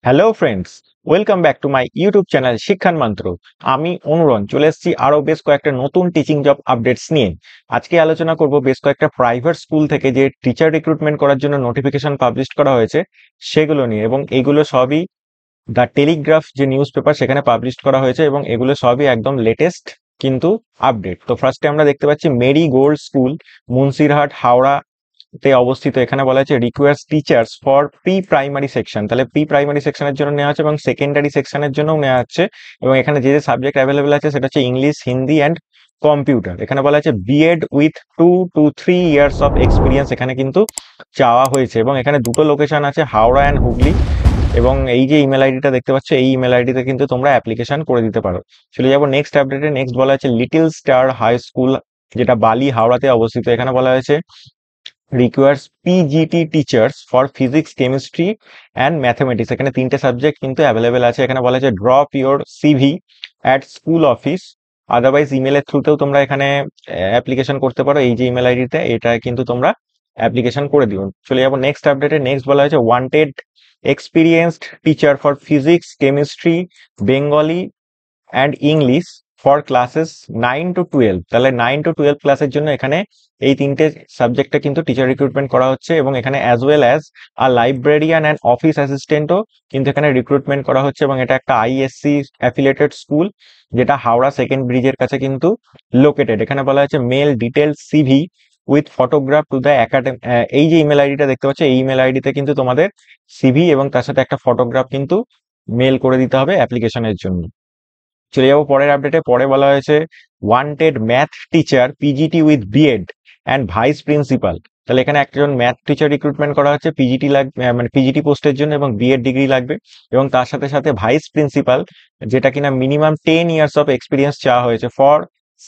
Hello friends, welcome back to my YouTube channel Shikshan Mantra. আমি অনুরণ চলে এসেছি আরো বেশ কয়েকটা নতুন টিচিং জব আপডেটস নিয়ে। আজকে আলোচনা করব বেশ কয়েকটা প্রাইভেট স্কুল থেকে যে টিচার রিক্রুটমেন্ট করার জন্য নোটিফিকেশন পাবলিশ করা হয়েছে সেগুলো নিয়ে, এবং এইগুলো সবই দ্য টেলিগ্রাফ যে নিউজ পেপার সেখানে পাবলিশ করা হয়েছে, এবং এগুলো সবই একদম লেটেস্ট কিন্তু আপডেট। তো ফার্স্টে আমরা দেখতে পাচ্ছি marigold school, Munsirhat, Howrah তে অবস্থিত। এখানে বলা হয়েছে requires teachers for pre primary section, তাহলে প্রি প্রাইমারি সেকশনের জন্য নেওয়া হচ্ছে এবং সেকেন্ডারি সেকশনের জন্য নেওয়া হচ্ছে। এবং এখানে যে যে সাবজেক্ট অ্যাভেলেবেল আছে সেটা হচ্ছে ইংলিশ, হিন্দি অ্যান্ড কম্পিউটার। এখানে বলা হচ্ছে B Ed with 2 to 3 years of experience এখানে কিন্তু চাওয়া হয়েছে, এবং এখানে দুটো লোকেশন আছে, হাওড়া অ্যান্ড হুগলি। এবং এই যে ইমেল আইডিটা দেখতে পাচ্ছ, এই ইমেল আইডিতে কিন্তু তোমরা অ্যাপ্লিকেশন করে দিতে পারো। চলে যাবো নেক্সট আপডেটে। নেক্সট বলা হচ্ছে লিটল স্টার হাই স্কুল, যেটা বালি হাওড়াতে অবস্থিত। এখানে বলা হয়েছে requires PGT teachers for physics, chemistry and mathematics। এখানে তিনটে সাবজেক্ট কিন্তু অ্যাভেলেবেল আছে। এখানে বলা হয়েছে drop your CV at school office, otherwise ইমেলের থ্রুতেও তোমরা এখানে অ্যাপ্লিকেশন করতে পারো। এই যে ইমেল আইডিতে এটা কিন্তু তোমরা অ্যাপ্লিকেশন করে দিও। চলে যাবো নেক্সট আপডেটে। নেক্সট বলা হয়েছে wanted experienced teacher for physics, chemistry, Bengali and English for classes 9 to 12। তাহলে 9 to 12 ক্লাসের জন্য এখানে এই তিনটে সাবজেক্টে কিন্তু টিচার রিক্রুটমেন্ট করা হচ্ছে, এবং এখানে অ্যাজ ওয়েল অ্যাজ আর লাইব্রেরিয়ান অ্যান্ড অফিস অ্যাসিস্ট্যান্টও কিন্তু এখানে রিক্রুটমেন্ট করা হচ্ছে। এবং এটা একটা আইএসসি অ্যাফিলিয়েটেড স্কুল, যেটা হাওড়া সেকেন্ড ব্রিজের কাছে কিন্তু লোকেটেড। এখানে বলা হচ্ছে mail detail CV with photograph to the academy. এই যে ইমেল আইডিটা দেখতে পাচ্ছ, এই ইমেল আইডিতে কিন্তু তোমাদের সিভি এবং তার সাথে একটা ফটোগ্রাফ কিন্তু মেল করে দিতে হবে অ্যাপ্লিকেশনের জন্য। চলে যাবো পরের আপডেটে। পরে বলা হয়েছে wanted math teacher PGT with B Ed and vice principal. তাহলে এখানে একজন ম্যাথ টিচার রিক্রুটমেন্ট করা হচ্ছে, পিজিটি লাগবে, মানে পিজিটি পোস্টের জন্য, এবং বিএড ডিগ্রি লাগবে। এবং তার সাথে সাথে ভাইস প্রিন্সিপাল, যেটা কিনা মিনিমাম 10 years অফ এক্সপিরিয়েন্স চাওয়া হয়েছে for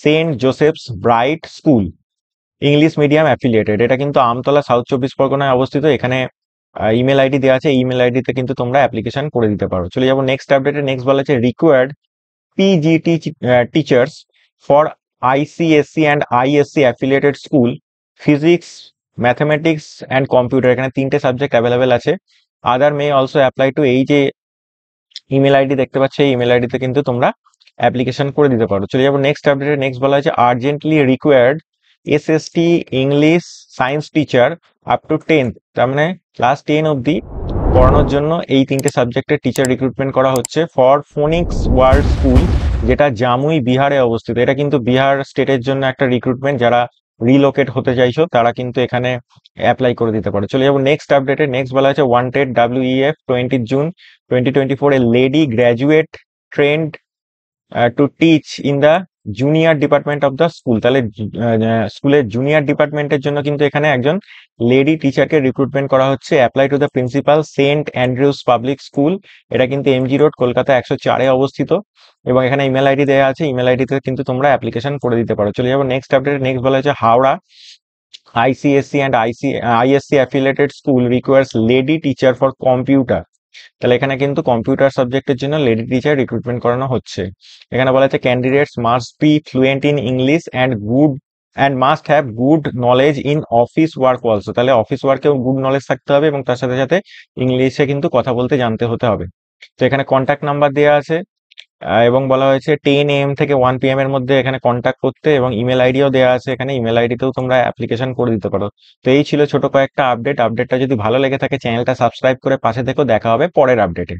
Saint Joseph's Bright School, English medium affiliated. এটা কিন্তু আমতলা, সাউথ 24 পরগনায় অবস্থিত। এখানে ইমেল আইডি দেওয়া আছে, ইমেল আইডিতে কিন্তু তোমরা অ্যাপ্লিকেশন করে দিতে পারো। চলে যাবো নেক্সট আপডেটে। নেক্সট বলা হচ্ছে required PGT teachers for ICSE and ISC affiliated school, physics, mathematics and computer। এখানে তিনটে সাবজেক্ট অ্যাভেলেবেল আছে। আদার মে অলসো অ্যাপ্লাই টু। এই যে ইমেল আইডি দেখতে পাচ্ছ, এই ইমেল আইডিতে কিন্তু তোমরা অ্যাপ্লিকেশন করে দিতে পারো। চলে যাবো নেক্সট আপডেটে। নেক্সট বলা হয়েছে urgently required SST English science teacher up to 10th, তার মানে ক্লাস 10 অব্দি পড়ানোর জন্য এই তিনটে সাবজেক্টের টিচার রিক্রুটমেন্ট করা হচ্ছে ফর ফোনিক্স ওয়ার্ল্ড স্কুল, যেটা জামুই বিহারে অবস্থিত। এটা কিন্তু বিহার স্টেটের জন্য একটা রিক্রুটমেন্ট। যারা রিলোকেট হতে চাইছো তারা কিন্তু এখানে অ্যাপ্লাই করে দিতে পারো। চলে যাবো নেক্সট আপডেটে। নেক্সট বলা হচ্ছে wanted WEF 20 June 2024 a lady graduate trend to teach in the junior department of the school. তাহলে স্কুলের জুনিয়র ডিপার্টমেন্টের জন্য কিন্তু এখানে একজন লেডি টিচারকে রিক্রুটমেন্ট করা হচ্ছে। Apply to the principal, Saint Andrew's public school. এটা কিন্তু MG রোড, কলকাতা 104-এ অবস্থিত। এবং এখানে ইমেল আইডি দেওয়া আছে, ইমেল আইডিতে কিন্তু তোমরা অ্যাপ্লিকেশন করে দিতে পারো। চলে যাবো নেক্সট আপডেট। নেক্সট বলা হচ্ছে Howrah ICSE and ISC affiliated school requires lady teacher for computer. তাহলে এখানে কিন্তু কম্পিউটার সাবজেক্টের জন্য লেডি টিচার রিক্রুটমেন্ট করানো হচ্ছে। এখানে বলা হচ্ছে candidates must be fluent in English and must have good knowledge in office work also. তাহলে অফিস ওয়ার্কেও গুড নলেজ থাকতে হবে, এবং তার সাথে সাথে ইংলিশে কিন্তু কথা বলতে জানতে হতে হবে। তো এখানে কন্ট্যাক্ট নাম্বার দেওয়া আছে, এবং বলা হয়েছে 10 AM থেকে 1 PM এর মধ্যে এখানে কন্ট্যাক্ট করতে, এবং ইমেল আইডিও দেওয়া আছে। এখানে ইমেল আইডিতেও তোমরা অ্যাপ্লিকেশন করে দিতে পারো। তো এই ছিল ছোট কয়েকটা আপডেটটা যদি ভালো লেগে থাকে চ্যানেলটা সাবস্ক্রাইব করে পাশে থেকো। দেখা হবে পরের আপডেটে।